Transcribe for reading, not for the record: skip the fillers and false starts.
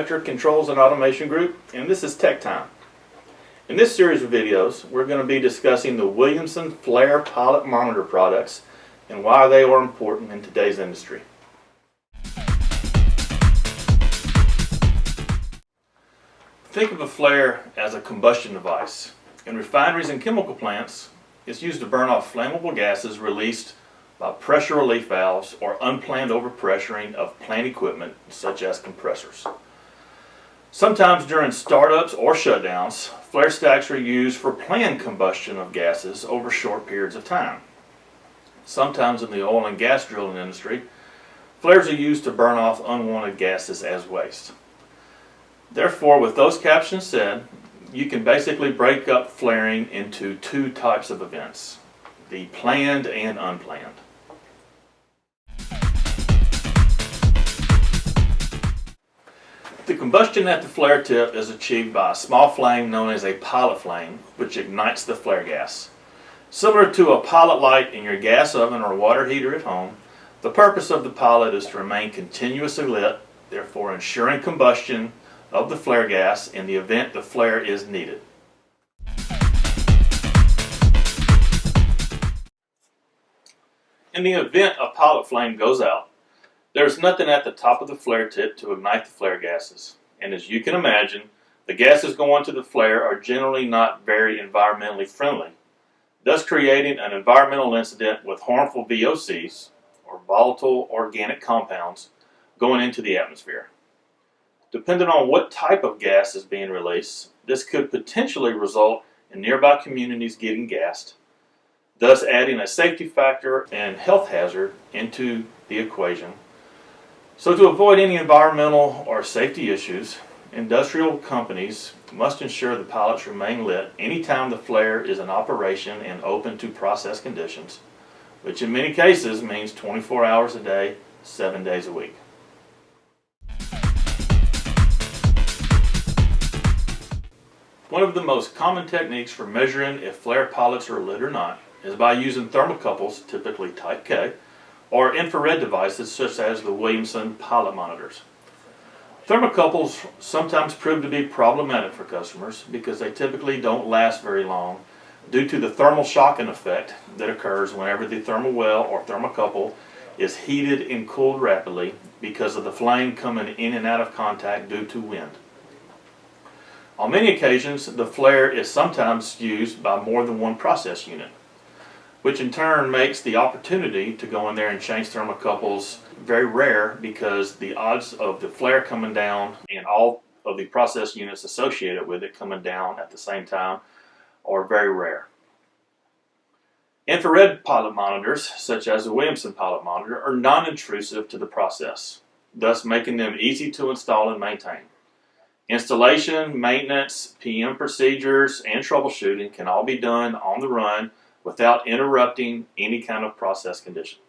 Electric Controls and Automation Group, and this is Tech Time. In this series of videos, we're going to be discussing the Williamson flare pilot monitor products and why they are important in today's industry. Think of a flare as a combustion device. In refineries and chemical plants, it's used to burn off flammable gases released by pressure relief valves or unplanned overpressuring of plant equipment such as compressors. Sometimes during startups or shutdowns, flare stacks are used for planned combustion of gases over short periods of time. Sometimes in the oil and gas drilling industry, flares are used to burn off unwanted gases as waste. Therefore, with those captions said, you can basically break up flaring into two types of events: the planned and unplanned. The combustion at the flare tip is achieved by a small flame known as a pilot flame, which ignites the flare gas. Similar to a pilot light in your gas oven or water heater at home, the purpose of the pilot is to remain continuously lit, therefore ensuring combustion of the flare gas in the event the flare is needed. In the event a pilot flame goes out, there is nothing at the top of the flare tip to ignite the flare gases, and as you can imagine, the gases going to the flare are generally not very environmentally friendly, thus creating an environmental incident with harmful VOCs, or volatile organic compounds, going into the atmosphere. Depending on what type of gas is being released, this could potentially result in nearby communities getting gassed, thus adding a safety factor and health hazard into the equation. So to avoid any environmental or safety issues, industrial companies must ensure the pilots remain lit anytime the flare is in operation and open to process conditions, which in many cases means 24 hours a day, 7 days a week. One of the most common techniques for measuring if flare pilots are lit or not is by using thermocouples, typically type K, or infrared devices such as the Williamson pilot monitors. Thermocouples sometimes prove to be problematic for customers because they typically don't last very long due to the thermal shocking effect that occurs whenever the thermal well or thermocouple is heated and cooled rapidly because of the flame coming in and out of contact due to wind. On many occasions, the flare is sometimes used by more than one process unit, which in turn makes the opportunity to go in there and change thermocouples very rare because the odds of the flare coming down and all of the process units associated with it coming down at the same time are very rare. Infrared pilot monitors, such as the Williamson pilot monitor, are non-intrusive to the process, thus making them easy to install and maintain. Installation, maintenance, PM procedures, and troubleshooting can all be done on the run without interrupting any kind of process condition.